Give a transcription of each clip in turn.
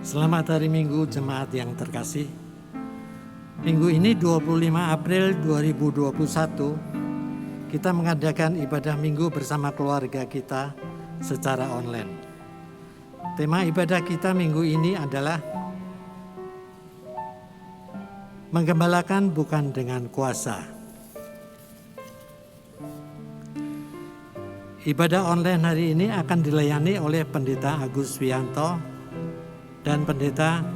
Selamat hari Minggu jemaat yang terkasih. Minggu ini 25 April 2021 kita mengadakan ibadah minggu bersama keluarga kita secara online. Tema ibadah kita minggu ini adalah menggembalakan bukan dengan kuasa. Ibadah online hari ini akan dilayani oleh Pendeta Agus Wianto dan Pendeta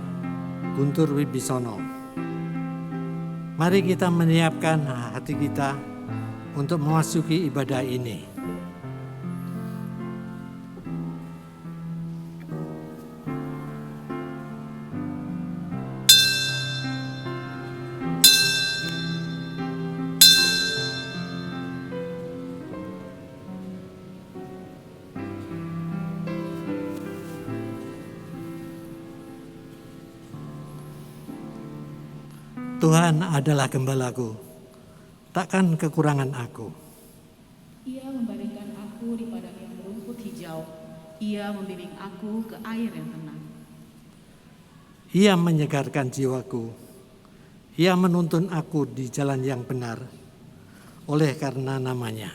Guntur Wibisono. Mari kita menyiapkan hati kita untuk memasuki ibadah ini. Tuhan adalah gembalaku, takkan kekurangan aku. Ia membaringkan aku di padang yang berumput hijau. Ia membimbing aku ke air yang tenang. Ia menyegarkan jiwaku. Ia menuntun aku di jalan yang benar, oleh karena namanya.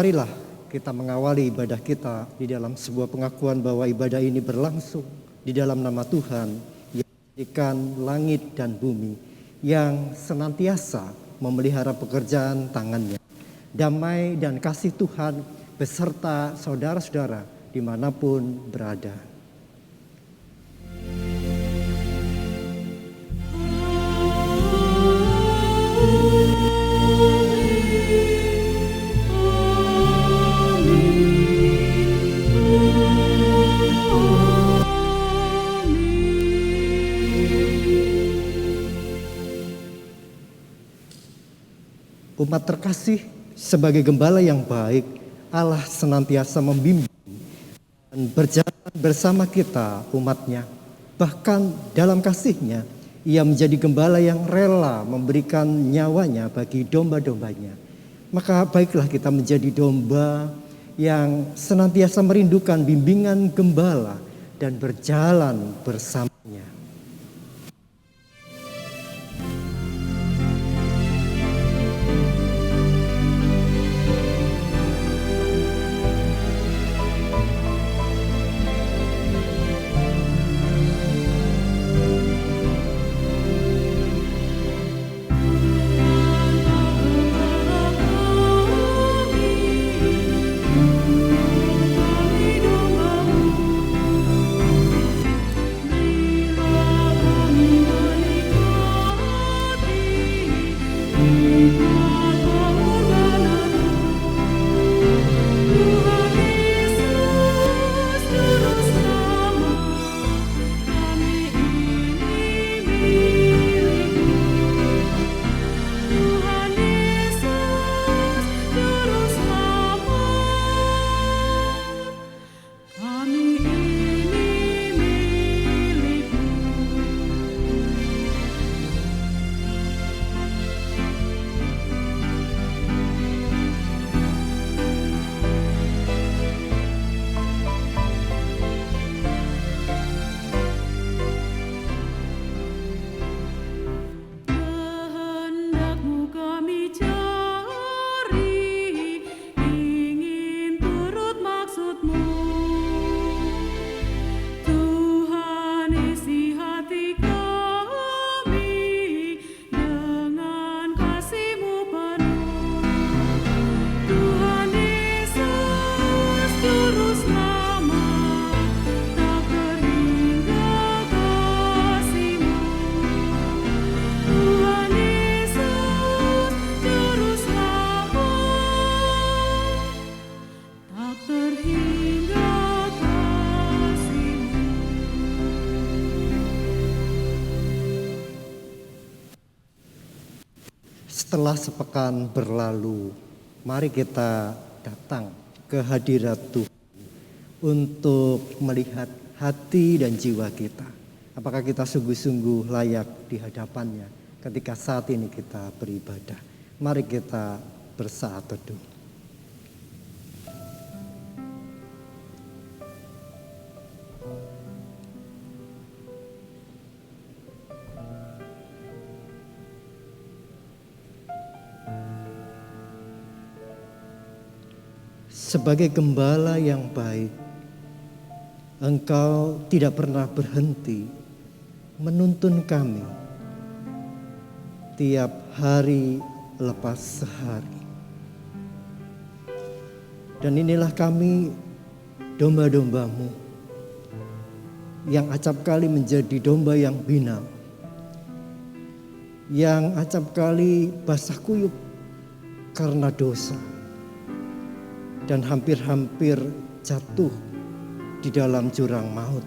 marilah kita mengawali ibadah kita di dalam sebuah pengakuan bahwa ibadah ini berlangsung di dalam nama Tuhan yang menjadikan langit dan bumi, yang senantiasa memelihara pekerjaan tangannya. Damai dan kasih Tuhan beserta saudara-saudara dimanapun berada. Umat terkasih, sebagai gembala yang baik, Allah senantiasa membimbing dan berjalan bersama kita umatnya. Bahkan dalam kasih-Nya, Ia menjadi gembala yang rela memberikan nyawanya bagi domba-dombanya. Maka baiklah kita menjadi domba yang senantiasa merindukan bimbingan gembala dan berjalan bersamanya. Setelah sepekan berlalu, mari kita datang ke hadirat Tuhan untuk melihat hati dan jiwa kita. Apakah kita sungguh-sungguh layak di hadapannya ketika saat ini kita beribadah. Mari kita bersaat teduh. Sebagai gembala yang baik, Engkau tidak pernah berhenti menuntun kami tiap hari lepas sehari. Dan inilah kami, domba-domba-Mu, yang acap kali menjadi domba yang binal, yang acap kali basah kuyup karena dosa, dan hampir-hampir jatuh di dalam jurang maut.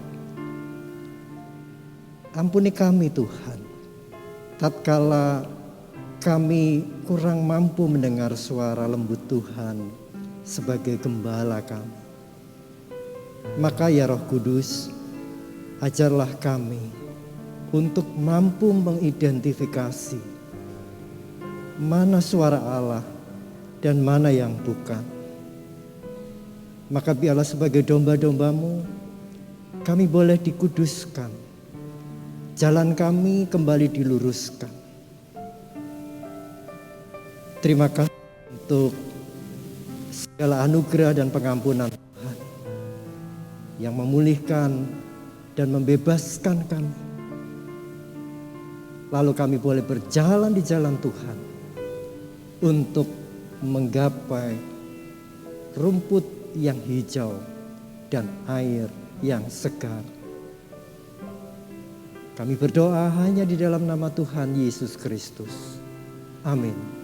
Ampuni kami Tuhan, tatkala kami kurang mampu mendengar suara lembut Tuhan sebagai gembala kami. Maka ya Roh Kudus, ajarlah kami untuk mampu mengidentifikasi mana suara Allah dan mana yang bukan. Maka biarlah sebagai domba-domba-Mu, kami boleh dikuduskan, jalan kami kembali diluruskan. Terima kasih untuk segala anugerah dan pengampunan Tuhan yang memulihkan dan membebaskan kami. Lalu kami boleh berjalan di jalan Tuhan untuk menggapai rumput yang hijau dan air yang segar. Kami berdoa hanya di dalam nama Tuhan Yesus Kristus. Amin.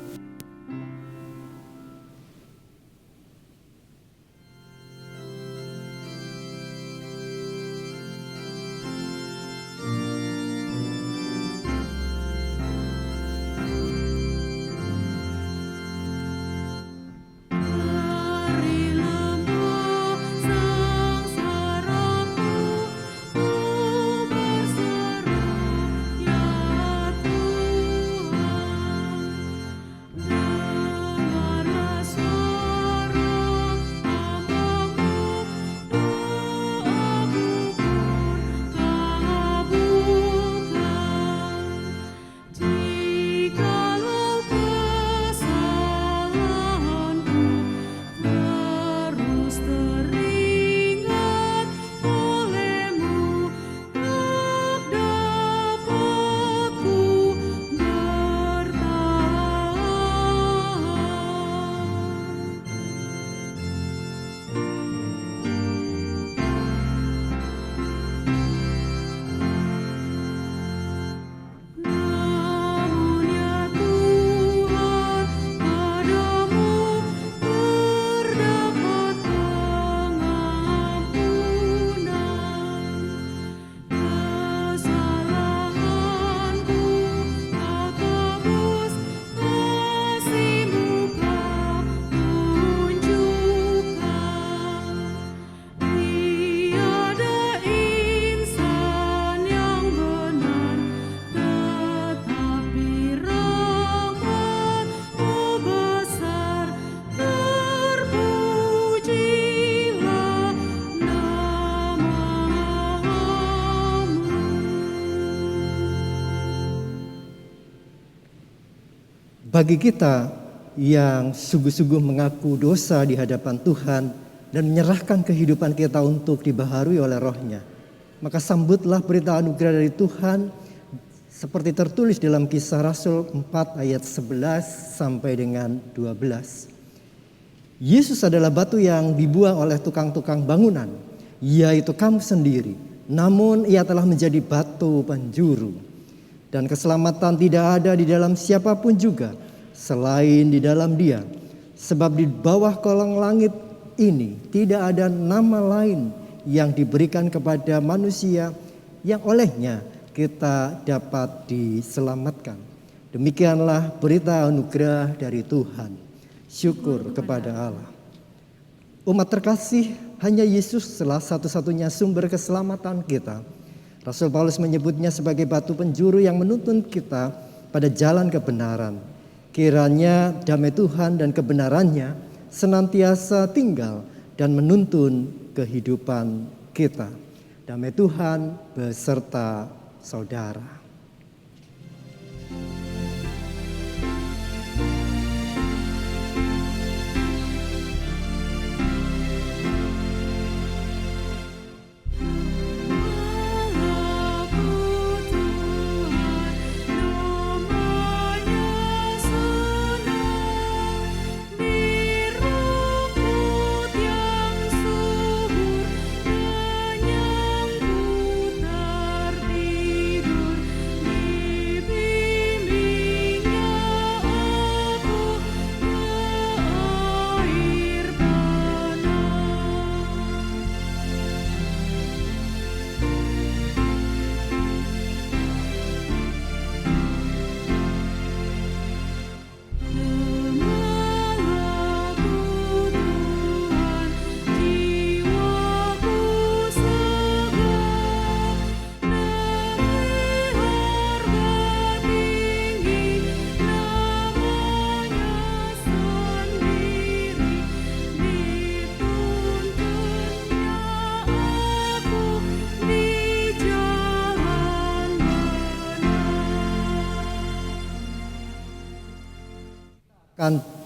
Bagi kita yang sungguh-sungguh mengaku dosa di hadapan Tuhan dan menyerahkan kehidupan kita untuk dibaharui oleh Roh-Nya, maka sambutlah berita anugerah dari Tuhan seperti tertulis dalam Kisah Rasul 4 ayat 11 sampai dengan 12. Yesus adalah batu yang dibuang oleh tukang-tukang bangunan, yaitu kamu sendiri. Namun ia telah menjadi batu penjuru. Dan keselamatan tidak ada di dalam siapapun juga selain di dalam Dia. Sebab di bawah kolong langit ini tidak ada nama lain yang diberikan kepada manusia yang olehnya kita dapat diselamatkan. Demikianlah berita anugerah dari Tuhan. Syukur kepada Allah. Umat terkasih, hanya Yesus adalah satu-satunya sumber keselamatan kita. Rasul Paulus menyebutnya sebagai batu penjuru yang menuntun kita pada jalan kebenaran. Kiranya damai Tuhan dan kebenarannya senantiasa tinggal dan menuntun kehidupan kita. Damai Tuhan beserta saudara.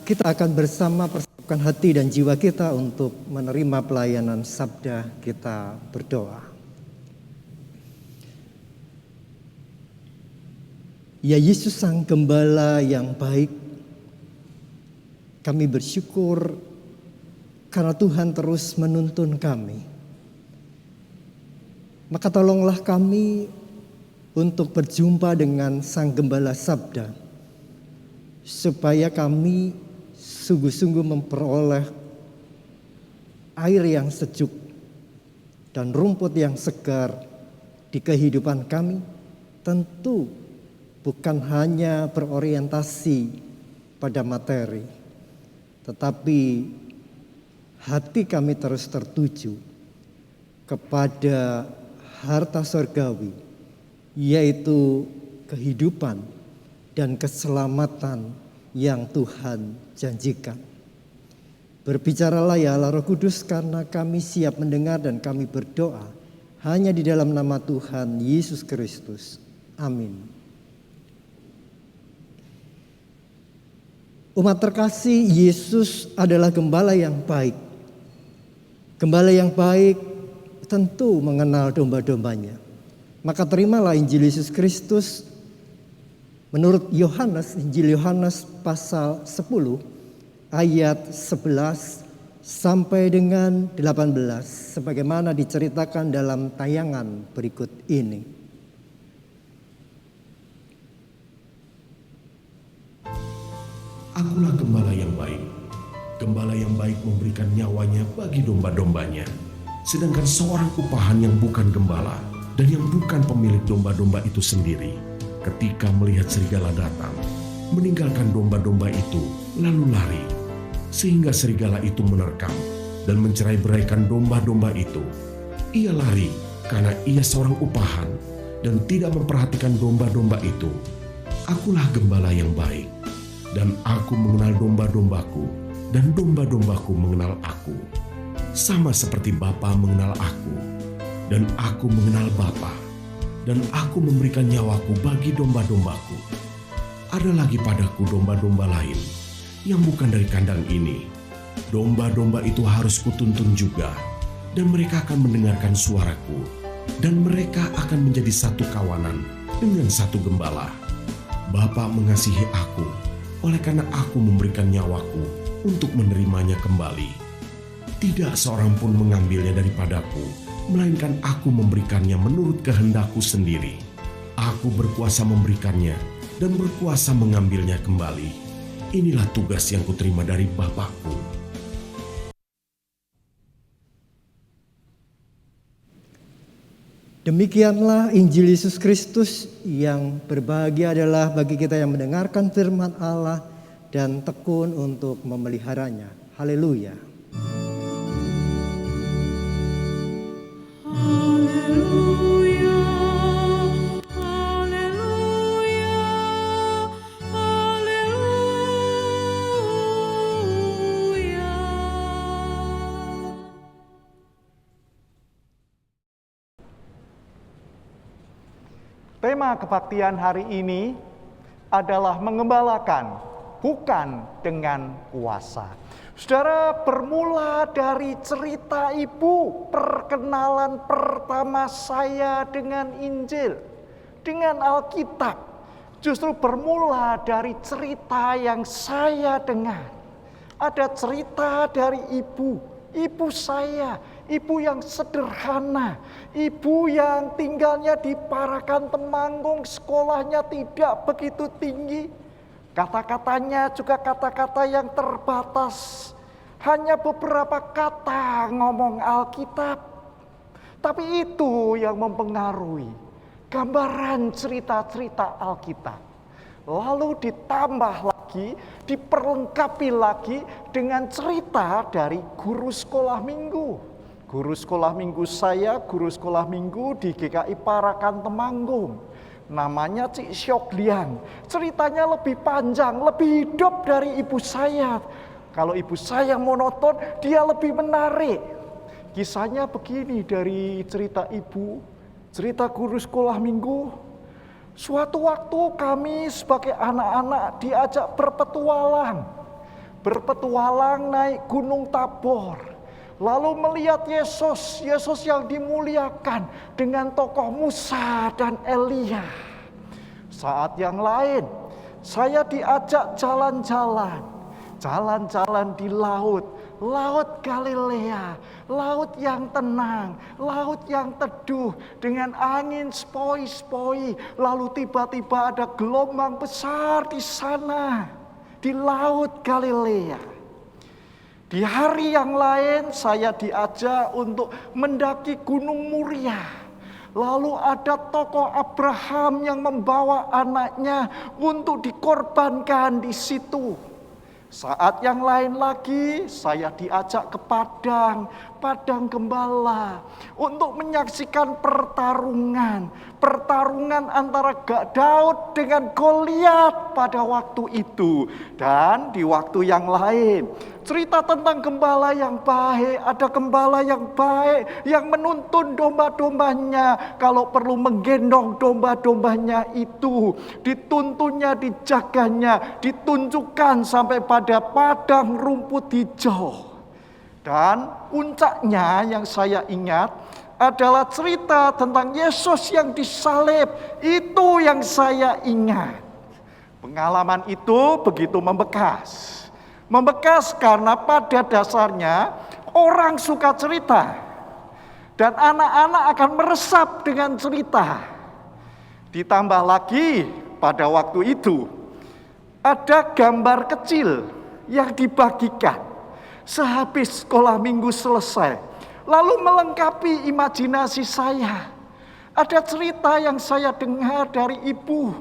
Kita akan bersama persatuan siapkan hati dan jiwa kita untuk menerima pelayanan sabda, kita berdoa. Ya Yesus Sang Gembala yang baik, kami bersyukur karena Tuhan terus menuntun kami. Maka tolonglah kami untuk berjumpa dengan Sang Gembala Sabda, supaya kami sungguh-sungguh memperoleh air yang sejuk dan rumput yang segar di kehidupan kami. Tentu bukan hanya berorientasi pada materi, tetapi hati kami terus tertuju kepada harta surgawi, yaitu kehidupan dan keselamatan yang Tuhan janjikan. Berbicaralah ya Allah Roh Kudus, karena kami siap mendengar dan kami berdoa hanya di dalam nama Tuhan Yesus Kristus. Amin. Umat terkasih, Yesus adalah gembala yang baik. Gembala yang baik tentu mengenal domba-dombanya. Maka terimalah Injil Yesus Kristus menurut Yohanes, Injil Yohanes pasal 10 ayat 11 sampai dengan 18 sebagaimana diceritakan dalam tayangan berikut ini. Akulah gembala yang baik. Gembala yang baik memberikan nyawanya bagi domba-dombanya. Sedangkan seorang upahan yang bukan gembala dan yang bukan pemilik domba-domba itu sendiri, ketika melihat serigala datang, meninggalkan domba-domba itu lalu lari, sehingga serigala itu menerkam dan mencerai-beraikan domba-domba itu. Ia lari karena ia seorang upahan dan tidak memperhatikan domba-domba itu. Akulah gembala yang baik, dan aku mengenal domba-dombaku, dan domba-dombaku mengenal aku. Sama seperti Bapa mengenal aku, dan aku mengenal Bapa, dan aku memberikan nyawaku bagi domba-dombaku. Ada lagi padaku domba-domba lain yang bukan dari kandang ini. Domba-domba itu harus kutuntun juga, dan mereka akan mendengarkan suaraku, dan mereka akan menjadi satu kawanan dengan satu gembala. Bapa mengasihi aku, oleh karena aku memberikan nyawaku untuk menerimanya kembali. Tidak seorang pun mengambilnya daripadaku, melainkan aku memberikannya menurut kehendakku sendiri. Aku berkuasa memberikannya dan berkuasa mengambilnya kembali. Inilah tugas yang kuterima dari Bapakku. Demikianlah Injil Yesus Kristus. Yang berbahagia adalah bagi kita yang mendengarkan firman Allah dan tekun untuk memeliharanya. Haleluya. Haleluya, haleluya, haleluya. Tema kebaktian hari ini adalah mengembalakan, bukan dengan kuasa. Saudara, bermula dari cerita ibu, perkenalan pertama saya dengan Injil, dengan Alkitab, justru bermula dari cerita yang saya dengar. Ada cerita dari ibu saya, ibu yang sederhana, ibu yang tinggalnya di Parakan Temanggung, sekolahnya tidak begitu tinggi. Kata-katanya juga kata-kata yang terbatas. Hanya beberapa kata ngomong Alkitab. Tapi itu yang mempengaruhi gambaran cerita-cerita Alkitab. Lalu ditambah lagi, diperlengkapi lagi dengan cerita dari guru sekolah minggu. Guru sekolah minggu saya, guru sekolah minggu di GKI Parakan Temanggung. Namanya Cik Syok Liang. Ceritanya lebih panjang, lebih hidup dari ibu saya. Kalau ibu saya monoton, dia lebih menarik. Kisahnya begini dari cerita ibu, cerita guru sekolah minggu. Suatu waktu kami sebagai anak-anak diajak berpetualang. berpetualang naik Gunung Tabor. Lalu melihat Yesus yang dimuliakan dengan tokoh Musa dan Elia. Saat yang lain, saya diajak jalan-jalan di laut Galilea, laut yang tenang, laut yang teduh dengan angin sepoi-sepoi. Lalu tiba-tiba ada gelombang besar di sana, di laut Galilea. Di hari yang lain saya diajak untuk mendaki Gunung Muria. Lalu ada tokoh Abraham yang membawa anaknya untuk dikorbankan di situ. Saat yang lain lagi saya diajak ke padang gembala untuk menyaksikan pertarungan antara Daud dengan Goliat pada waktu itu. Dan di waktu yang lain cerita tentang gembala yang baik. Ada gembala yang baik yang menuntun domba-dombanya. Kalau perlu menggendong domba-dombanya itu, dituntunnya, dijaganya, ditunjukkan sampai pada padang rumput hijau. Dan puncaknya yang saya ingat adalah cerita tentang Yesus yang disalib. Itu yang saya ingat. Pengalaman itu begitu membekas. Membekas karena pada dasarnya orang suka cerita. Dan anak-anak akan meresap dengan cerita. Ditambah lagi pada waktu itu ada gambar kecil yang dibagikan sehabis sekolah minggu selesai. Lalu melengkapi imajinasi saya. Ada cerita yang saya dengar dari ibu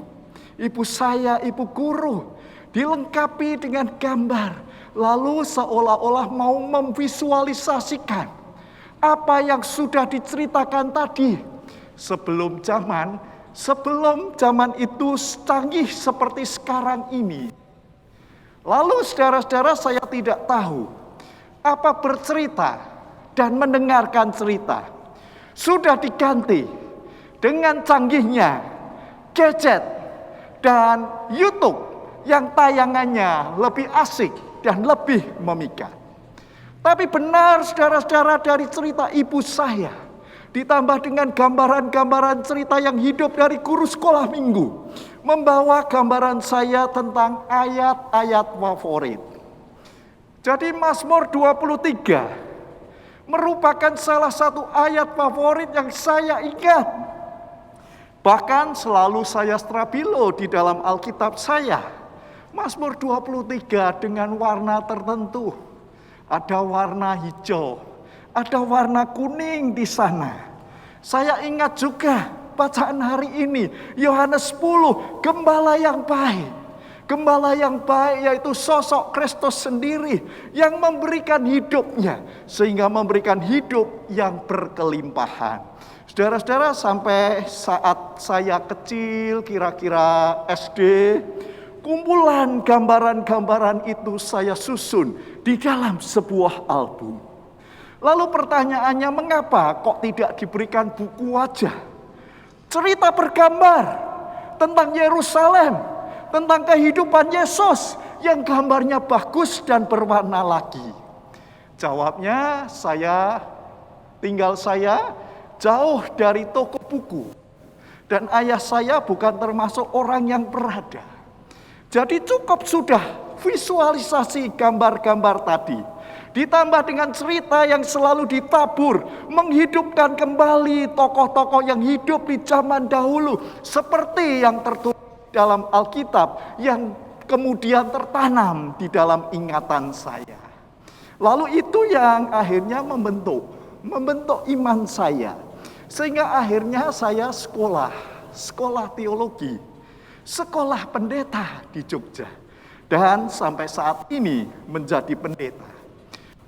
saya, ibu guru. Dilengkapi dengan gambar. Lalu seolah-olah mau memvisualisasikan apa yang sudah diceritakan tadi. Sebelum zaman itu canggih seperti sekarang ini. Lalu saudara-saudara, saya tidak tahu apa bercerita dan mendengarkan cerita sudah diganti dengan canggihnya gadget dan YouTube yang tayangannya lebih asik dan lebih memikat. Tapi benar saudara-saudara, dari cerita ibu saya ditambah dengan gambaran-gambaran cerita yang hidup dari guru sekolah minggu, membawa gambaran saya tentang ayat-ayat favorit. Jadi Mazmur 23 merupakan salah satu ayat favorit yang saya ingat. Bahkan selalu saya strabilo di dalam Alkitab saya. Mazmur 23 dengan warna tertentu. Ada warna hijau, ada warna kuning di sana. Saya ingat juga bacaan hari ini, Yohanes 10, gembala yang baik. Gembala yang baik yaitu sosok Kristus sendiri yang memberikan hidupnya sehingga memberikan hidup yang berkelimpahan. Saudara-saudara, sampai saat saya kecil, kira-kira SD, kumpulan gambaran-gambaran itu saya susun di dalam sebuah album. Lalu pertanyaannya, mengapa kok tidak diberikan buku aja? Cerita bergambar tentang Yerusalem, tentang kehidupan Yesus yang gambarnya bagus dan berwarna lagi. Jawabnya, saya jauh dari toko buku. Dan ayah saya bukan termasuk orang yang berada. Jadi cukup sudah visualisasi gambar-gambar tadi. Ditambah dengan cerita yang selalu ditabur, menghidupkan kembali tokoh-tokoh yang hidup di zaman dahulu. Seperti yang tertulis dalam Alkitab yang kemudian tertanam di dalam ingatan saya. Lalu itu yang akhirnya membentuk iman saya. Sehingga akhirnya saya sekolah teologi, sekolah pendeta di Jogja. Dan sampai saat ini menjadi pendeta.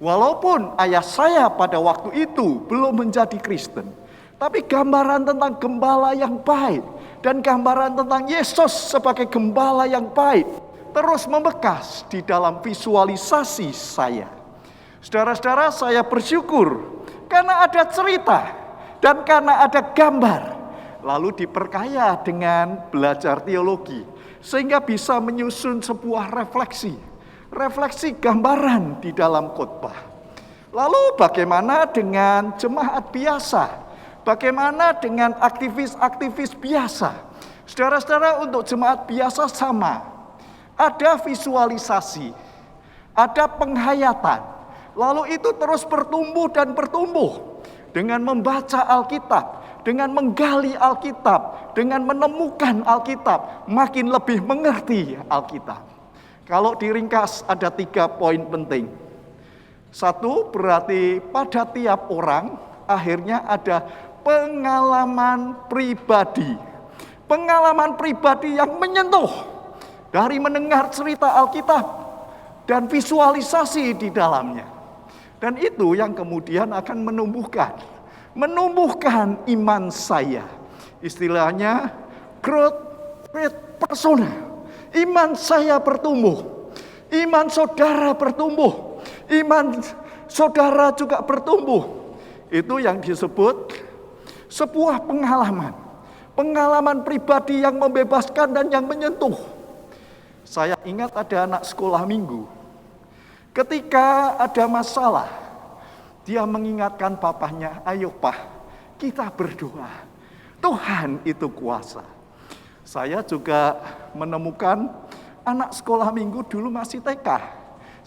Walaupun ayah saya pada waktu itu belum menjadi Kristen, tapi gambaran tentang gembala yang baik dan gambaran tentang Yesus sebagai gembala yang baik terus membekas di dalam visualisasi saya. Saudara-saudara, saya bersyukur karena ada cerita dan karena ada gambar, lalu diperkaya dengan belajar teologi, sehingga bisa menyusun sebuah refleksi. refleksi gambaran di dalam khotbah. Lalu bagaimana dengan jemaat biasa? Bagaimana dengan aktivis-aktivis biasa? Saudara-saudara, untuk jemaat biasa sama. Ada visualisasi, ada penghayatan. Lalu itu terus bertumbuh dan bertumbuh. Dengan membaca Alkitab, dengan menggali Alkitab, dengan menemukan Alkitab, makin lebih mengerti Alkitab. Kalau diringkas ada 3 poin penting. 1, berarti pada tiap orang akhirnya ada pengalaman pribadi. Pengalaman pribadi yang menyentuh dari mendengar cerita Alkitab dan visualisasi di dalamnya. Dan itu yang kemudian akan menumbuhkan iman saya. Istilahnya growth with persona. Iman saya bertumbuh. Iman saudara bertumbuh. Iman saudara juga bertumbuh. Itu yang disebut sebuah pengalaman. Pengalaman pribadi yang membebaskan dan yang menyentuh. Saya ingat ada anak sekolah minggu. Ketika ada masalah, dia mengingatkan papahnya, ayo Pak, kita berdoa. Tuhan itu kuasa. Saya juga menemukan anak sekolah minggu dulu masih TK.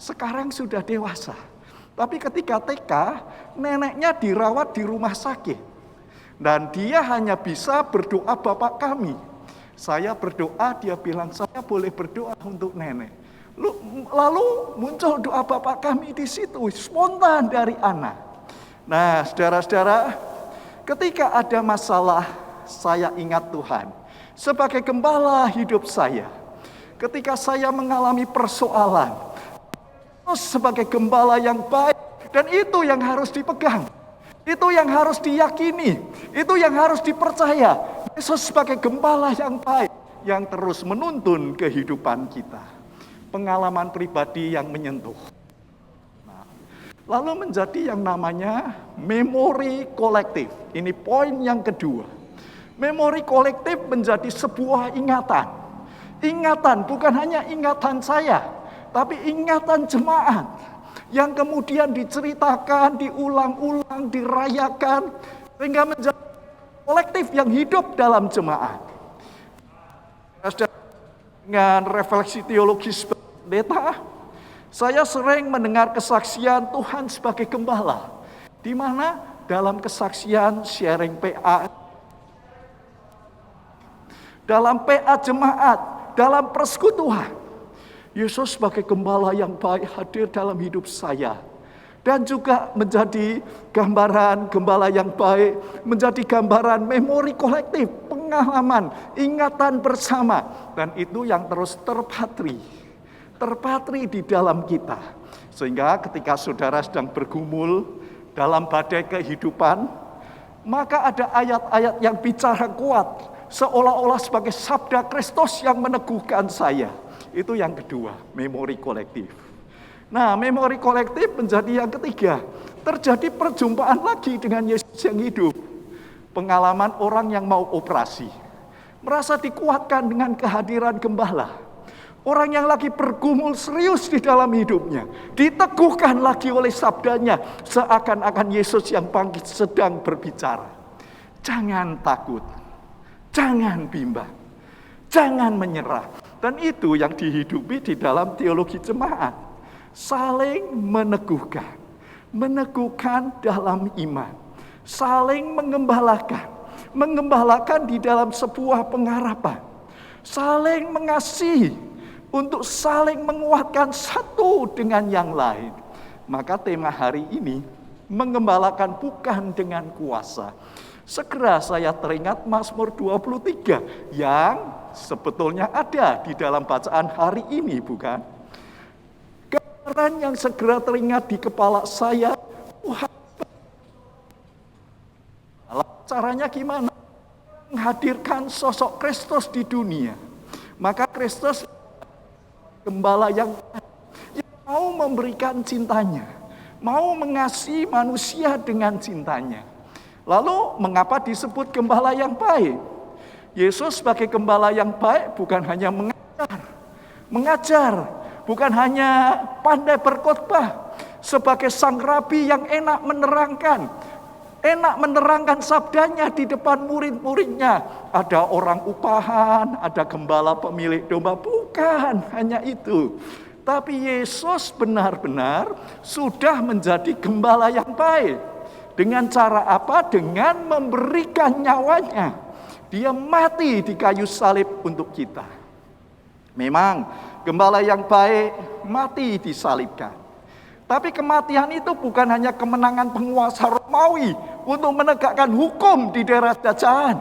Sekarang sudah dewasa. Tapi ketika TK, neneknya dirawat di rumah sakit. Dan dia hanya bisa berdoa Bapak kami. Saya berdoa, dia bilang, saya boleh berdoa untuk nenek. Lalu muncul doa Bapak kami di situ, spontan dari anak. Nah, saudara-saudara, ketika ada masalah, saya ingat Tuhan. Sebagai gembala hidup saya, ketika saya mengalami persoalan, sebagai gembala yang baik, dan itu yang harus dipegang. Itu yang harus diyakini, itu yang harus dipercaya. Yesus sebagai gembala yang baik, yang terus menuntun kehidupan kita. Pengalaman pribadi yang menyentuh. Nah, lalu menjadi yang namanya memori kolektif. Ini poin yang kedua. Memori kolektif menjadi sebuah ingatan. Ingatan bukan hanya ingatan saya, tapi ingatan jemaat. Yang kemudian diceritakan, diulang-ulang, dirayakan. Sehingga menjadi kolektif yang hidup dalam jemaat. Dengan refleksi teologis pendeta, saya sering mendengar kesaksian Tuhan sebagai gembala, di mana dalam kesaksian sharing PA, dalam PA jemaat, dalam persekutuan, Yesus sebagai gembala yang baik hadir dalam hidup saya, dan juga menjadi gambaran gembala yang baik, menjadi gambaran memori kolektif, pengalaman, ingatan bersama, dan itu yang terus terpatri di dalam kita. Sehingga ketika saudara sedang bergumul dalam badai kehidupan, maka ada ayat-ayat yang bicara kuat, seolah-olah sebagai sabda Kristus yang meneguhkan saya. Itu yang kedua, memori kolektif. Nah, memori kolektif menjadi yang ketiga. Terjadi perjumpaan lagi dengan Yesus yang hidup. Pengalaman orang yang mau operasi, merasa dikuatkan dengan kehadiran gembala. Orang yang lagi bergumul serius di dalam hidupnya, diteguhkan lagi oleh sabdanya, seakan-akan Yesus yang bangkit sedang berbicara. Jangan takut, jangan bimbang, jangan menyerah. Dan itu yang dihidupi di dalam teologi jemaat. Saling meneguhkan, meneguhkan dalam iman, saling mengembalakan di dalam sebuah pengharapan, saling mengasihi, untuk saling menguatkan satu dengan yang lain. Maka tema hari ini, mengembalakan bukan dengan kuasa. Segera saya teringat Mazmur 23 yang sebetulnya ada di dalam bacaan hari ini, bukan? Gambaran yang segera teringat di kepala saya, Tuhan, caranya gimana? Menghadirkan sosok Kristus di dunia. Maka Kristus gembala yang mau memberikan cintanya, mau mengasihi manusia dengan cintanya. Lalu mengapa disebut gembala yang baik? Yesus sebagai gembala yang baik bukan hanya mengajar, bukan hanya pandai berkhotbah sebagai sang rabi yang enak menerangkan sabdanya di depan murid-muridnya. Ada orang upahan, ada gembala pemilik domba, bukan hanya itu. Tapi Yesus benar-benar sudah menjadi gembala yang baik. Dengan cara apa? Dengan memberikan nyawanya. Dia mati di kayu salib untuk kita. Memang gembala yang baik mati disalibkan. Tapi kematian itu bukan hanya kemenangan penguasa Romawi untuk menegakkan hukum di daerah jajahan.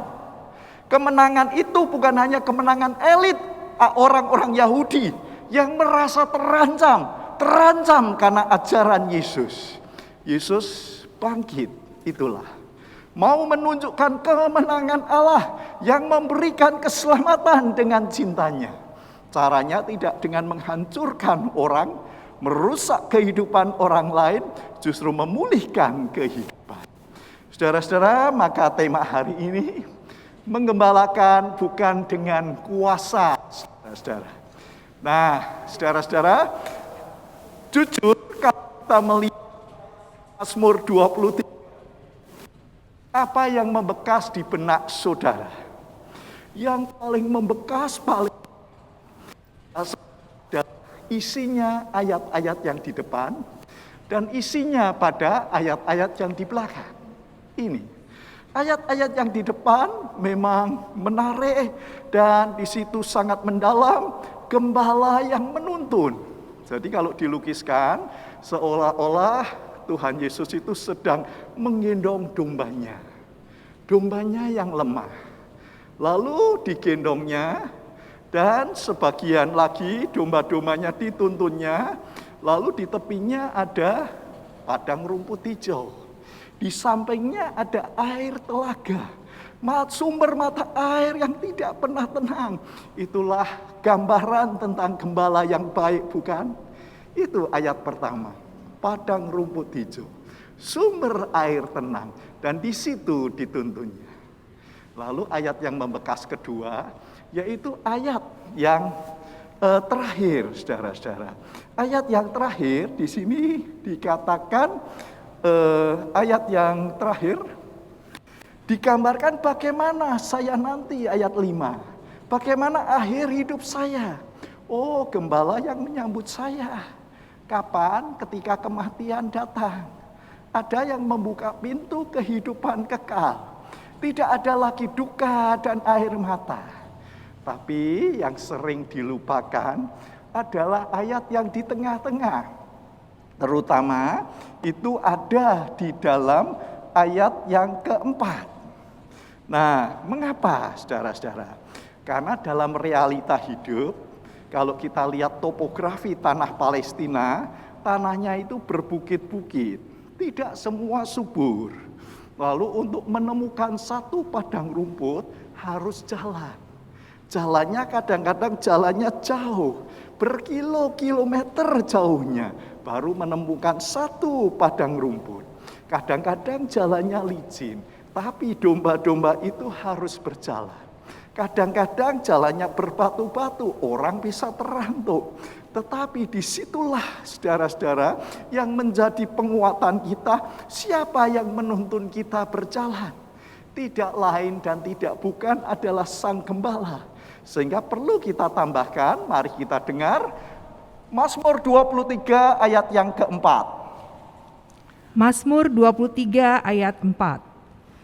Kemenangan itu bukan hanya kemenangan elit orang-orang Yahudi yang merasa terancam karena ajaran Yesus. Yesus bangkit, itulah. Mau menunjukkan kemenangan Allah yang memberikan keselamatan dengan cintanya. Caranya tidak dengan menghancurkan orang, merusak kehidupan orang lain, justru memulihkan kehidupan. Saudara-saudara, maka tema hari ini menggembalakan bukan dengan kuasa, saudara-saudara. Nah, saudara-saudara, jujur kalau kita melihat Mazmur 23, apa yang membekas di benak saudara? Yang paling membekas, isinya ayat-ayat yang di depan dan isinya pada ayat-ayat yang di belakang. Ini ayat-ayat yang di depan memang menarik dan di situ sangat mendalam, gembala yang menuntun. Jadi kalau dilukiskan seolah-olah Tuhan Yesus itu sedang menggendong dombanya. Dombanya yang lemah. Lalu digendongnya dan sebagian lagi domba-dombanya dituntunnya, lalu di tepinya ada padang rumput hijau. Di sampingnya ada air telaga, sumber mata air yang tidak pernah tenang. Itulah gambaran tentang gembala yang baik, bukan? Itu ayat pertama, padang rumput hijau, sumber air tenang, dan di situ dituntunnya. Lalu ayat yang membekas kedua, yaitu ayat yang terakhir, saudara-saudara. Ayat yang terakhir di sini dikatakan, ayat yang terakhir digambarkan bagaimana saya nanti, ayat 5. Bagaimana akhir hidup saya. Oh, gembala yang menyambut saya. Kapan? Ketika kematian datang. Ada yang membuka pintu kehidupan kekal. Tidak ada lagi duka dan air mata. Tapi yang sering dilupakan adalah ayat yang di tengah-tengah. Terutama itu ada di dalam ayat yang keempat. Nah, mengapa saudara-saudara? Karena dalam realita hidup, kalau kita lihat topografi tanah Palestina, tanahnya itu berbukit-bukit, tidak semua subur. Lalu untuk menemukan satu padang rumput harus jalan. Jalannya kadang-kadang jalannya jauh, berkilo-kilometer jauhnya, baru menemukan satu padang rumput. Kadang-kadang jalannya licin, tapi domba-domba itu harus berjalan. Kadang-kadang jalannya berbatu-batu, orang bisa terantuk. Tetapi disitulah saudara-saudara yang menjadi penguatan kita, siapa yang menuntun kita berjalan. Tidak lain dan tidak bukan adalah Sang Gembala. Sehingga perlu kita tambahkan, mari kita dengar Mazmur 23 ayat yang keempat. Mazmur 23 ayat 4.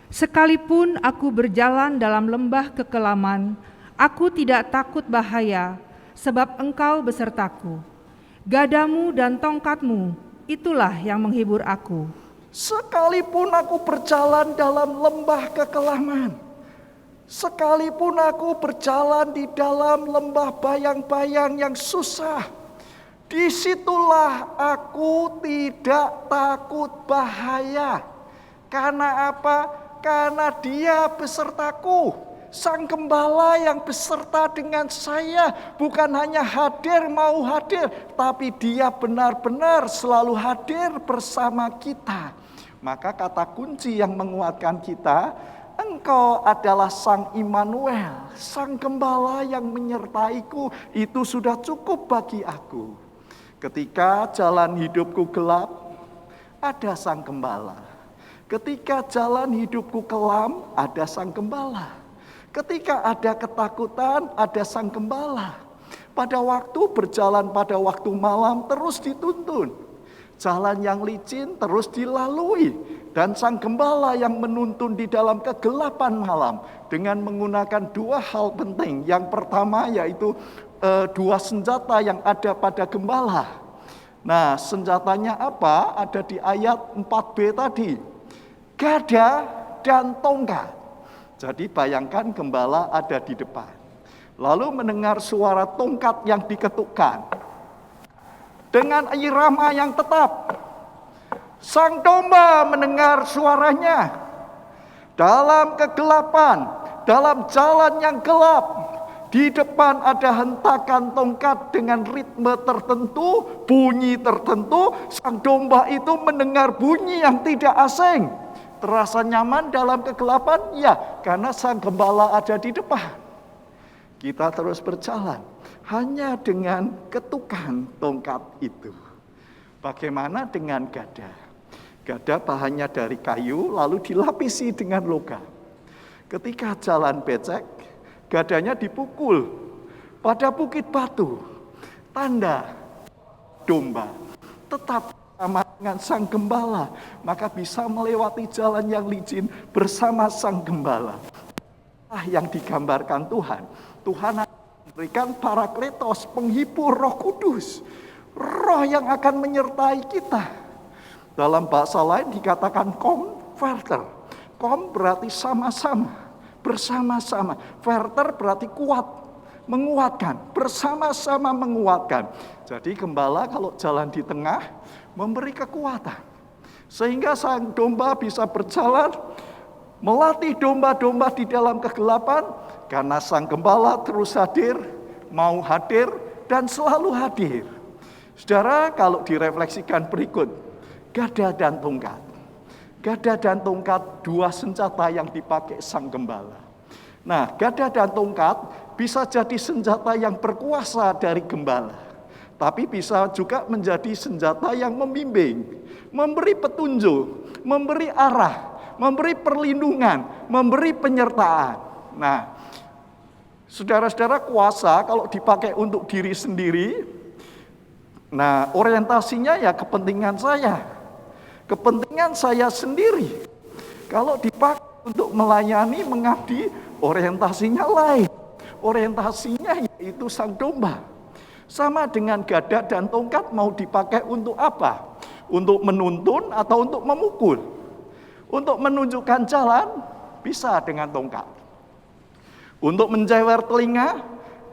Sekalipun aku berjalan dalam lembah kekelaman, aku tidak takut bahaya, sebab Engkau besertaku. Gadamu dan tongkatmu, itulah yang menghibur aku. Sekalipun aku berjalan dalam lembah kekelaman, sekalipun aku berjalan di dalam lembah bayang-bayang yang susah, disitulah aku tidak takut bahaya. Karena apa? Karena Dia besertaku. Sang Gembala yang beserta dengan saya, bukan hanya hadir mau hadir, tapi Dia benar-benar selalu hadir bersama kita. Maka kata kunci yang menguatkan kita, Engkau adalah Sang Immanuel, Sang Gembala yang menyertaiku, itu sudah cukup bagi aku. Ketika jalan hidupku gelap, ada Sang Gembala. Ketika jalan hidupku kelam, ada Sang Gembala. Ketika ada ketakutan, ada Sang Gembala. Pada waktu berjalan pada waktu malam terus dituntun. Jalan yang licin terus dilalui. Dan Sang Gembala yang menuntun di dalam kegelapan malam dengan menggunakan dua hal penting. Yang pertama yaitu dua senjata yang ada pada gembala. Nah, senjatanya apa? Ada di ayat 4b tadi. Gada dan tongkat. Jadi bayangkan gembala ada di depan. Lalu mendengar suara tongkat yang diketukkan. Dengan irama yang tetap. Sang domba mendengar suaranya. Dalam kegelapan, dalam jalan yang gelap. Di depan ada hentakan tongkat dengan ritme tertentu, bunyi tertentu. Sang domba itu mendengar bunyi yang tidak asing. Terasa nyaman dalam kegelapan? Ya, karena Sang Gembala ada di depan. Kita terus berjalan hanya dengan ketukan tongkat itu. Bagaimana dengan gada? Gada bahannya dari kayu lalu dilapisi dengan logam. Ketika jalan becek, gadanya dipukul pada bukit batu. Tanda domba tetap sama dengan Sang Gembala, maka bisa melewati jalan yang licin bersama Sang Gembala. Yang digambarkan Tuhan. Tuhan akan memberikan Parakletos, penghibur Roh Kudus. Roh yang akan menyertai kita. Dalam bahasa lain dikatakan Comforter. Kom berarti sama-sama, bersama-sama. Verter berarti kuat, menguatkan, bersama-sama menguatkan. Jadi gembala kalau jalan di tengah memberi kekuatan. Sehingga sang domba bisa berjalan, melatih domba-domba di dalam kegelapan, karena sang gembala terus hadir, mau hadir, dan selalu hadir. Saudara, kalau direfleksikan berikut, gada dan tongkat. Gada dan tongkat dua senjata yang dipakai sang gembala. Nah, gada dan tongkat bisa jadi senjata yang berkuasa dari gembala. Tapi bisa juga menjadi senjata yang membimbing, memberi petunjuk, memberi arah, memberi perlindungan, memberi penyertaan. Nah, saudara-saudara, kuasa kalau dipakai untuk diri sendiri, nah orientasinya ya kepentingan saya. Kepentingan saya sendiri. Kalau dipakai untuk melayani, mengabdi, orientasinya lain. Orientasinya yaitu sang domba. Sama dengan gada dan tongkat mau dipakai untuk apa? Untuk menuntun atau untuk memukul? Untuk menunjukkan jalan, bisa dengan tongkat. Untuk menjewer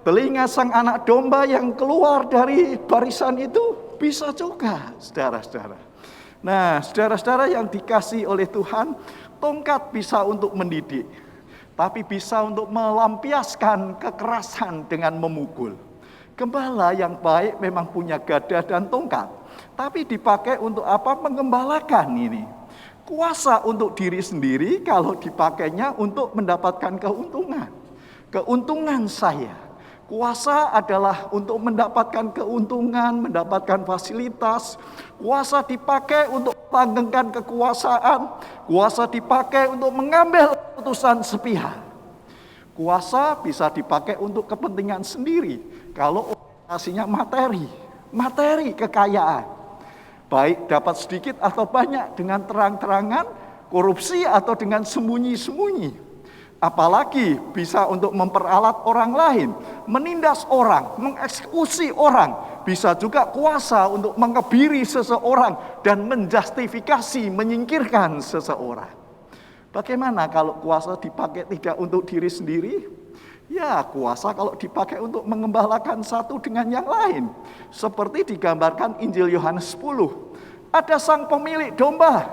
telinga sang anak domba yang keluar dari barisan itu, bisa juga, saudara-saudara. Nah, saudara-saudara yang dikasihi oleh Tuhan, tongkat bisa untuk mendidik, tapi bisa untuk melampiaskan kekerasan dengan memukul. Gembala yang baik memang punya gada dan tongkat, tapi dipakai untuk apa? Mengembalakan ini. Kuasa untuk diri sendiri kalau dipakainya untuk mendapatkan keuntungan. Keuntungan saya. Kuasa adalah untuk mendapatkan keuntungan, mendapatkan fasilitas. Kuasa dipakai untuk melanggengkan kekuasaan. Kuasa dipakai untuk mengambil keputusan sepihak. Kuasa bisa dipakai untuk kepentingan sendiri. Kalau orientasinya materi kekayaan. Baik dapat sedikit atau banyak, dengan terang-terangan, korupsi atau dengan sembunyi-sembunyi. Apalagi bisa untuk memperalat orang lain, menindas orang, mengeksekusi orang. Bisa juga kuasa untuk mengebiri seseorang dan menjustifikasi, menyingkirkan seseorang. Bagaimana kalau kuasa dipakai tidak untuk diri sendiri? Ya, kuasa kalau dipakai untuk mengembalakan satu dengan yang lain. Seperti digambarkan Injil Yohanes 10. Ada sang pemilik domba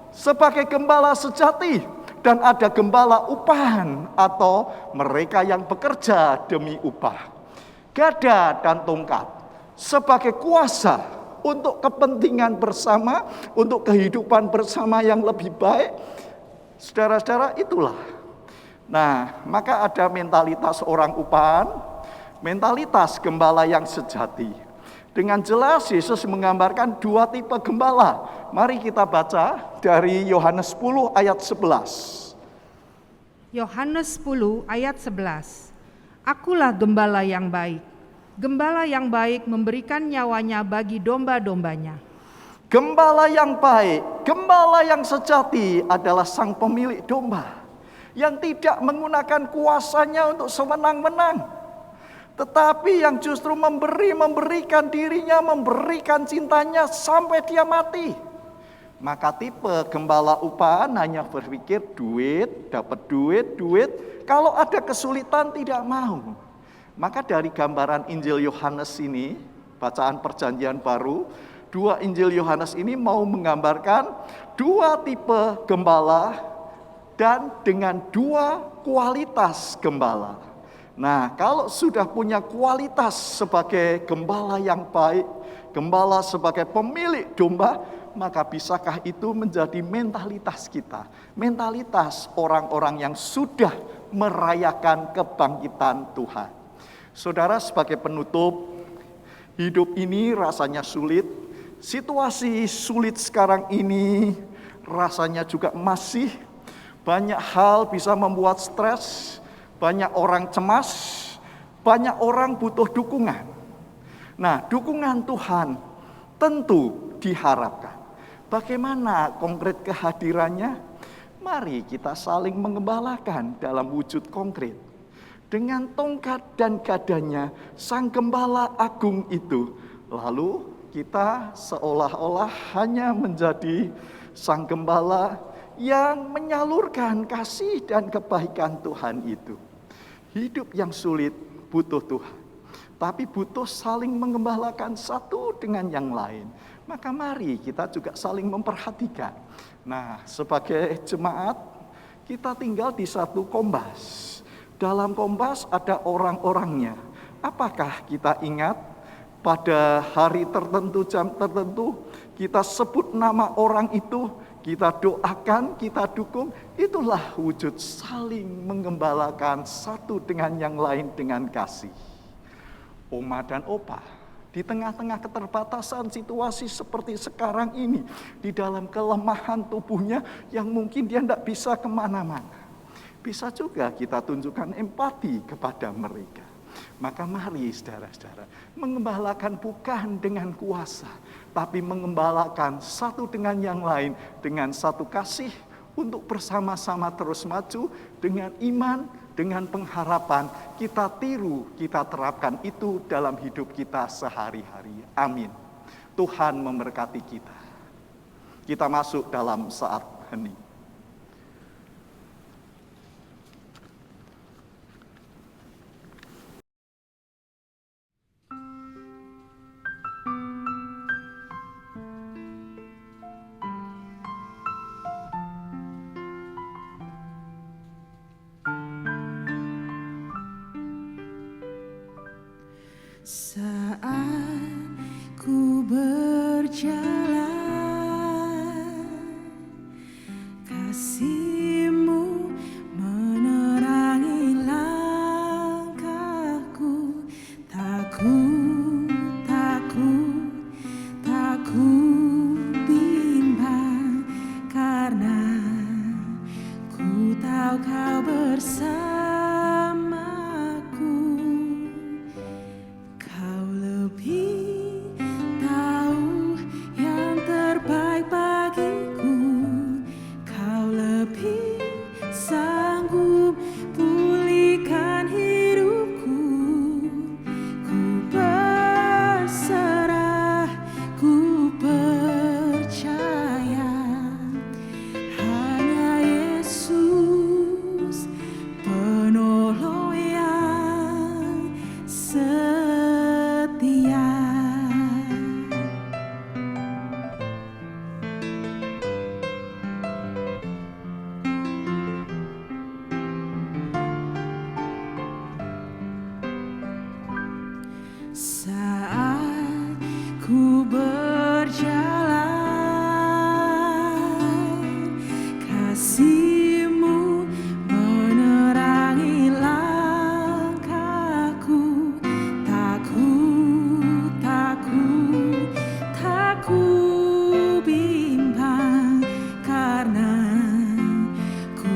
sebagai gembala sejati, dan ada gembala upahan atau mereka yang bekerja demi upah. Gada dan tongkat sebagai kuasa untuk kepentingan bersama, untuk kehidupan bersama yang lebih baik. Saudara-saudara, itulah. Nah, maka ada mentalitas orang upahan, mentalitas gembala yang sejati. Dengan jelas Yesus menggambarkan dua tipe gembala. Mari kita baca dari Yohanes 10 ayat 11. Yohanes 10 ayat 11. Akulah gembala yang baik. Gembala yang baik memberikan nyawanya bagi domba-dombanya. Gembala yang baik, gembala yang sejati adalah sang pemilik domba yang tidak menggunakan kuasanya untuk sewenang-wenang, tetapi yang justru memberikan dirinya, memberikan cintanya sampai dia mati. Maka tipe gembala upahan hanya berpikir duit, dapat duit. Kalau ada kesulitan tidak mau. Maka dari gambaran Injil Yohanes ini, bacaan Perjanjian Baru, dua Injil Yohanes ini mau menggambarkan dua tipe gembala dan dengan dua kualitas gembala. Nah, kalau sudah punya kualitas sebagai gembala yang baik, gembala sebagai pemilik domba, maka bisakah itu menjadi mentalitas kita? Mentalitas orang-orang yang sudah merayakan kebangkitan Tuhan. Saudara, sebagai penutup, hidup ini rasanya sulit. Situasi sulit sekarang ini rasanya juga masih banyak hal bisa membuat stres. Banyak orang cemas, banyak orang butuh dukungan. Nah, dukungan Tuhan tentu diharapkan. Bagaimana konkret kehadirannya? Mari kita saling mengembalakan dalam wujud konkret. Dengan tongkat dan gadanya sang gembala agung itu. Lalu kita seolah-olah hanya menjadi sang gembala yang menyalurkan kasih dan kebaikan Tuhan itu. Hidup yang sulit butuh Tuhan, tapi butuh saling mengembalakan satu dengan yang lain. Maka mari kita juga saling memperhatikan. Nah, sebagai jemaat, kita tinggal di satu kombas. Dalam kombas ada orang-orangnya. Apakah kita ingat pada hari tertentu, jam tertentu, kita sebut nama orang itu, kita doakan, kita dukung, itulah wujud saling mengembalakan satu dengan yang lain dengan kasih. Oma dan opa, di tengah-tengah keterbatasan situasi seperti sekarang ini, di dalam kelemahan tubuhnya yang mungkin dia tidak bisa kemana-mana, bisa juga kita tunjukkan empati kepada mereka. Maka mari saudara-saudara, mengembalakan bukan dengan kuasa, tapi mengembalakan satu dengan yang lain, dengan satu kasih untuk bersama-sama terus maju, dengan iman, dengan pengharapan, kita tiru, kita terapkan itu dalam hidup kita sehari-hari. Amin. Tuhan memberkati kita. Kita masuk dalam saat hening. Saat ku berjalan, kasih-Mu menerangi langkahku. Tak ku bimbang, karena ku tahu Kau bersamaku. Kau lebih tahu yang terbaik bagiku. Kau lebih sanggup pulihkan hidupku. Ku berserah, ku percaya hanya Yesus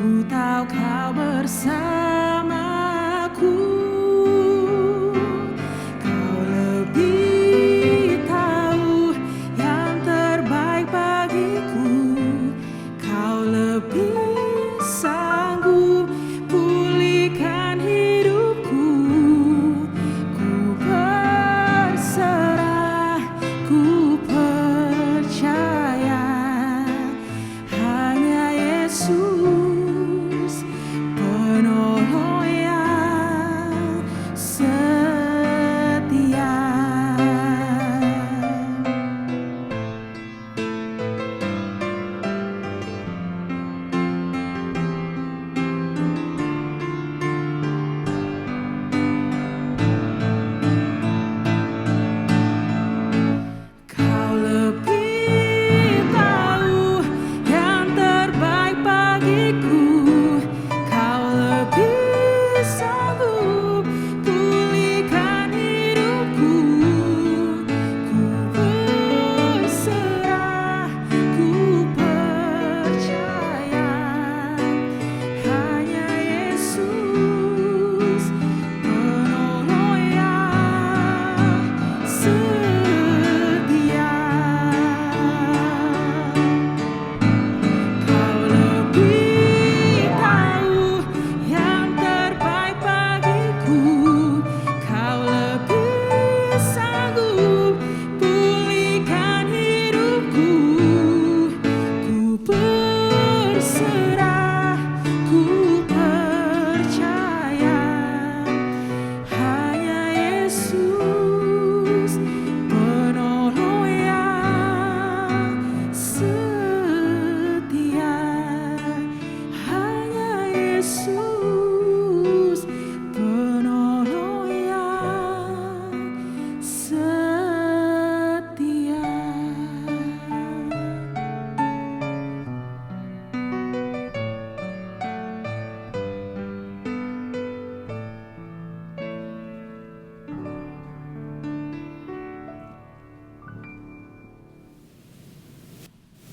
Ku tahu kau bersamaku. Kau lebih tahu yang terbaik bagiku. Kau lebih sanggup pulihkan hidupku. Ku berserah, ku percaya hanya Yesus penolong yang setia. Kau lebih tahu yang terbaik bagiku. Kau lebih sanggup pulihkan hidupku. Ku berserah, ku percaya hanya Yesus penolong yang setia. Kau lebih tahu yang terbaik bagiku. Kau lebih sanggup pulihkan hidupku. Ku berserah, ku percaya hanya Yesus penolong yang setia. Hanya Yesus penolong yang setia.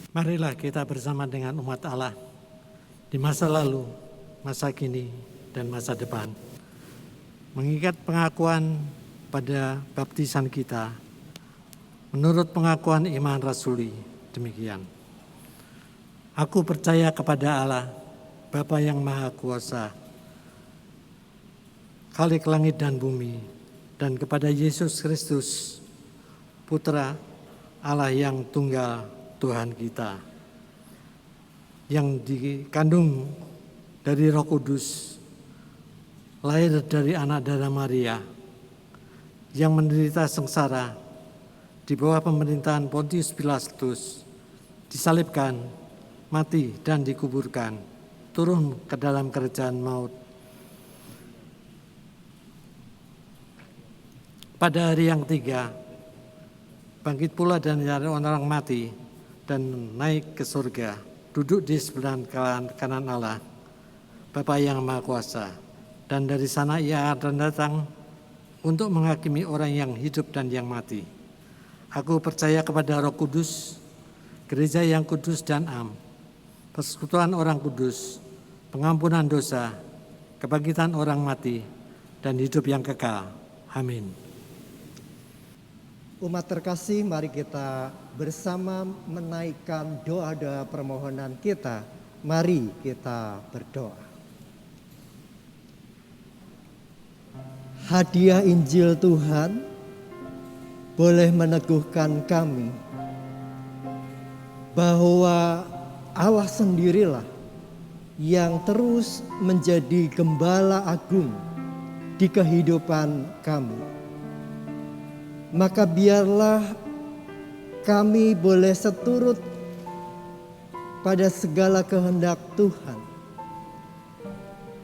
Marilah kita bersama dengan umat Allah di masa lalu, masa kini, dan masa depan, mengingat pengakuan pada baptisan kita menurut pengakuan iman rasuli demikian. Aku percaya kepada Allah, Bapa yang Maha Kuasa, Khalik langit dan bumi, dan kepada Yesus Kristus, Putra Allah yang tunggal Tuhan kita, yang dikandung dari Roh Kudus, lahir dari anak darah Maria, yang menderita sengsara di bawah pemerintahan Pontius Pilatus, disalibkan, mati dan dikuburkan, turun ke dalam kerajaan maut. Pada hari yang ketiga, bangkit pula dari orang mati dan naik ke surga, duduk di sebelah kanan Allah, Bapa yang Maha Kuasa, dan dari sana Ia akan datang untuk menghakimi orang yang hidup dan yang mati. Aku percaya kepada Roh Kudus, gereja yang kudus dan am, persekutuan orang kudus, pengampunan dosa, kebangkitan orang mati, dan hidup yang kekal. Amin. Umat terkasih, mari kita bersama menaikkan doa-doa permohonan kita. Mari kita berdoa. Hadiah Injil Tuhan boleh meneguhkan kami bahwa Allah sendirilah yang terus menjadi gembala agung di kehidupan kami. Maka biarlah kami boleh seturut pada segala kehendak Tuhan,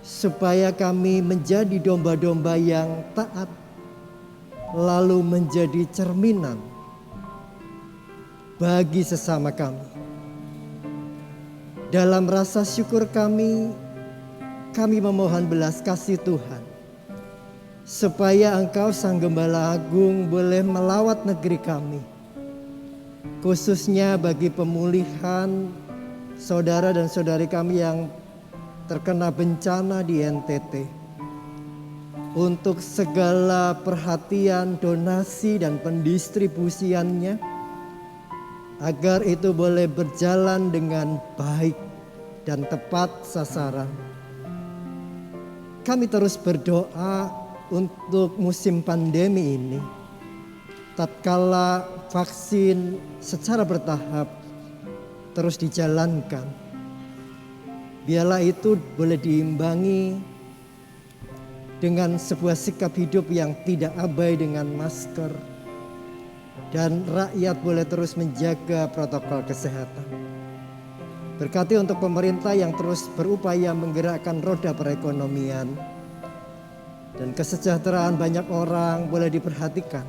supaya kami menjadi domba-domba yang taat, lalu menjadi cerminan bagi sesama kami. Dalam rasa syukur kami memohon belas kasih Tuhan, supaya Engkau Sang Gembala Agung boleh melawat negeri kami, khususnya bagi pemulihan saudara dan saudari kami yang terkena bencana di NTT. Untuk segala perhatian, donasi, dan pendistribusiannya, agar itu boleh berjalan dengan baik dan tepat sasaran. Kami terus berdoa untuk musim pandemi ini, tatkala vaksin secara bertahap terus dijalankan, biarlah itu boleh diimbangi dengan sebuah sikap hidup yang tidak abai dengan masker, dan rakyat boleh terus menjaga protokol kesehatan. Berkati untuk pemerintah yang terus berupaya menggerakkan roda perekonomian, dan kesejahteraan banyak orang boleh diperhatikan.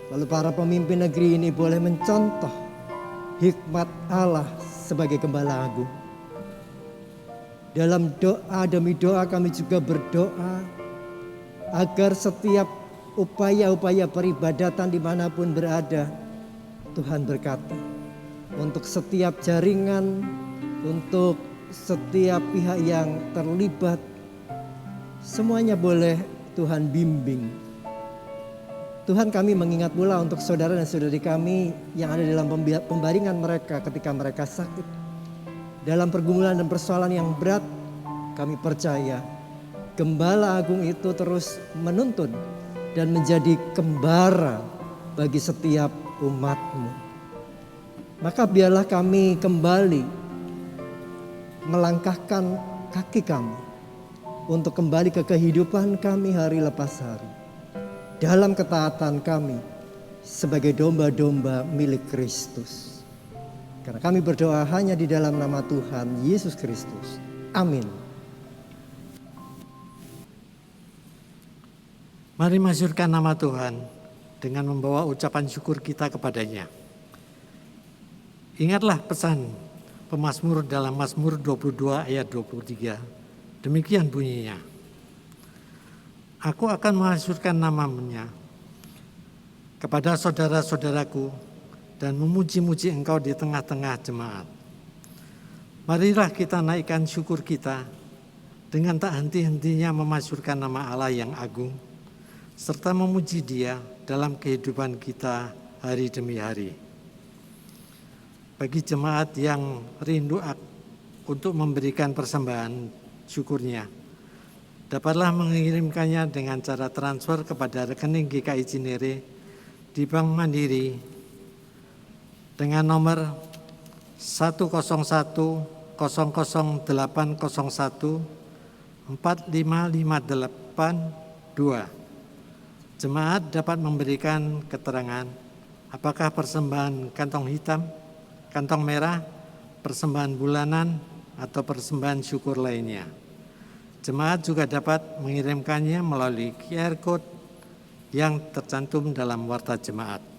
Lalu para pemimpin negeri ini boleh mencontoh hikmat Allah sebagai Gembala Agung. Dalam doa demi doa kami juga berdoa agar setiap upaya-upaya peribadatan dimanapun berada, Tuhan berkati. Untuk setiap jaringan, untuk setiap pihak yang terlibat, semuanya boleh Tuhan bimbing. Tuhan, kami mengingat pula untuk saudara dan saudari kami yang ada dalam pembaringan mereka ketika mereka sakit. Dalam pergumulan dan persoalan yang berat, kami percaya Gembala Agung itu terus menuntun dan menjadi gembala bagi setiap umat-Mu. Maka biarlah kami kembali melangkahkan kaki kami untuk kembali ke kehidupan kami hari lepas hari, dalam ketaatan kami sebagai domba-domba milik Kristus. Karena kami berdoa hanya di dalam nama Tuhan Yesus Kristus. Amin. Mari masyurkan nama Tuhan dengan membawa ucapan syukur kita kepadanya. Ingatlah pesan pemazmur dalam Mazmur 22 ayat 23. Demikian bunyinya. Aku akan memasyurkan namanya kepada saudara-saudaraku dan memuji-muji Engkau di tengah-tengah jemaat. Marilah kita naikkan syukur kita dengan tak henti-hentinya memasyurkan nama Allah yang agung, serta memuji Dia dalam kehidupan kita hari demi hari. Bagi jemaat yang rindu untuk memberikan persembahan syukurnya, dapatlah mengirimkannya dengan cara transfer kepada rekening GKI Cinere di Bank Mandiri dengan nomor 1010080145582. Jemaat dapat memberikan keterangan apakah persembahan kantong hitam, kantong merah, persembahan bulanan, atau persembahan syukur lainnya. Jemaat juga dapat mengirimkannya melalui QR Code yang tercantum dalam warta jemaat.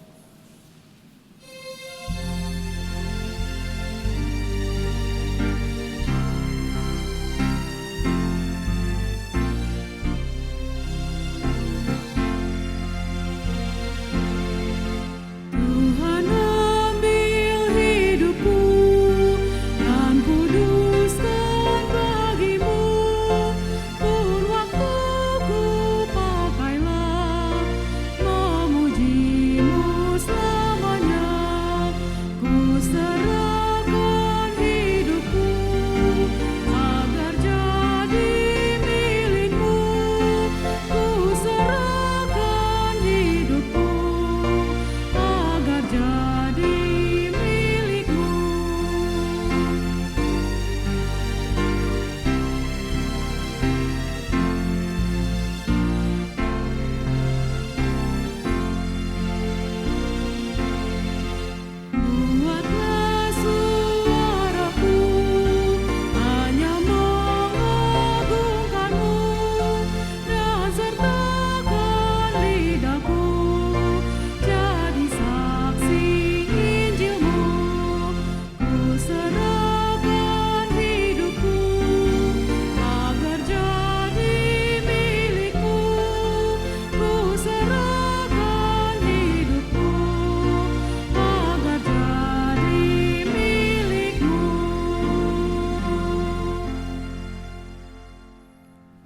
Tuhan ambil hidupku dan kuduskan bagimu. Pun waktuku pakailah memujimu.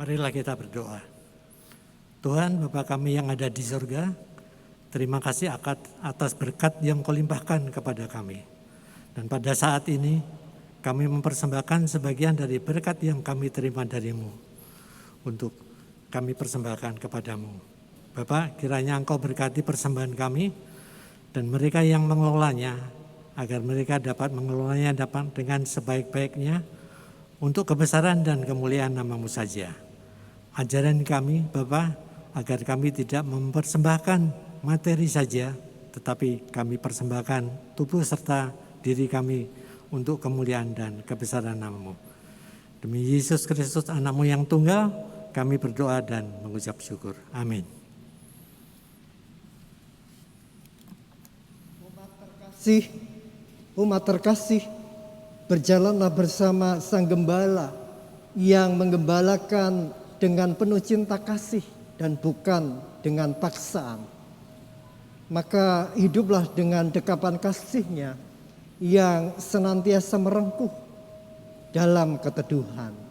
Marilah kita berdoa. Tuhan Bapa kami yang ada di surga, terima kasih atas berkat yang Kau limpahkan kepada kami. Dan pada saat ini kami mempersembahkan sebagian dari berkat yang kami terima darimu untuk kami persembahkan kepadamu. Bapak, kiranya Engkau berkati persembahan kami dan mereka yang mengelolanya, agar mereka dapat mengelolanya dengan sebaik-baiknya untuk kebesaran dan kemuliaan nama-Mu saja. Ajaran kami Bapak, agar kami tidak mempersembahkan materi saja, tetapi kami persembahkan tubuh serta diri kami untuk kemuliaan dan kebesaran nama-Mu. Demi Yesus Kristus anak-Mu yang tunggal, kami berdoa dan mengucap syukur. Amin. Umat terkasih, berjalanlah bersama Sang Gembala yang menggembalakan dengan penuh cinta kasih dan bukan dengan paksaan. Maka hiduplah dengan dekapan kasih-Nya yang senantiasa merengkuh dalam keteduhan.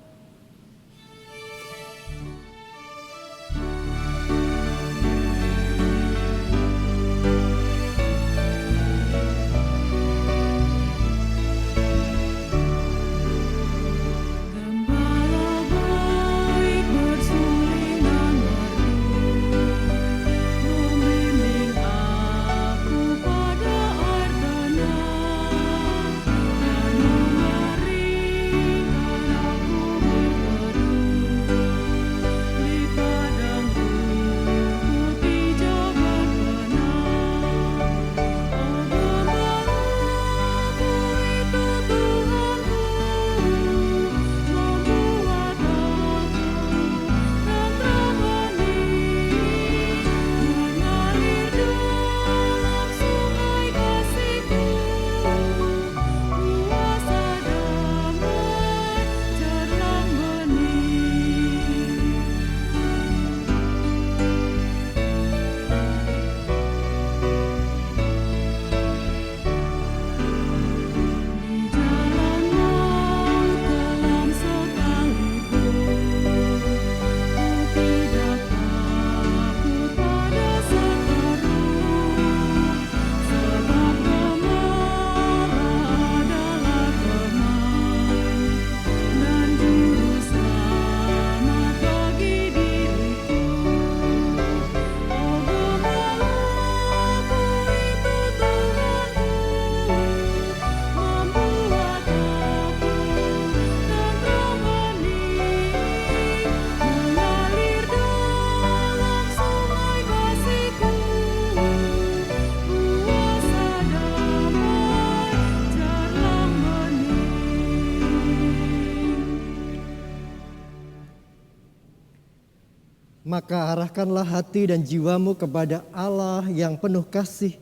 Maka arahkanlah hati dan jiwamu kepada Allah yang penuh kasih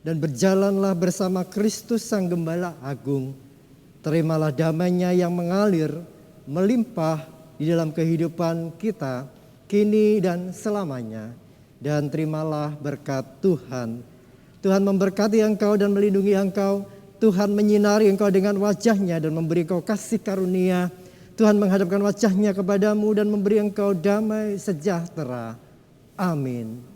dan berjalanlah bersama Kristus Sang Gembala Agung. Terimalah damai-Nya yang mengalir, melimpah di dalam kehidupan kita kini dan selamanya. Dan terimalah berkat Tuhan. Tuhan memberkati engkau dan melindungi engkau. Tuhan menyinari engkau dengan wajah-Nya dan memberi engkau kasih karunia. Tuhan menghadapkan wajah-Nya kepadamu dan memberi engkau damai sejahtera. Amin.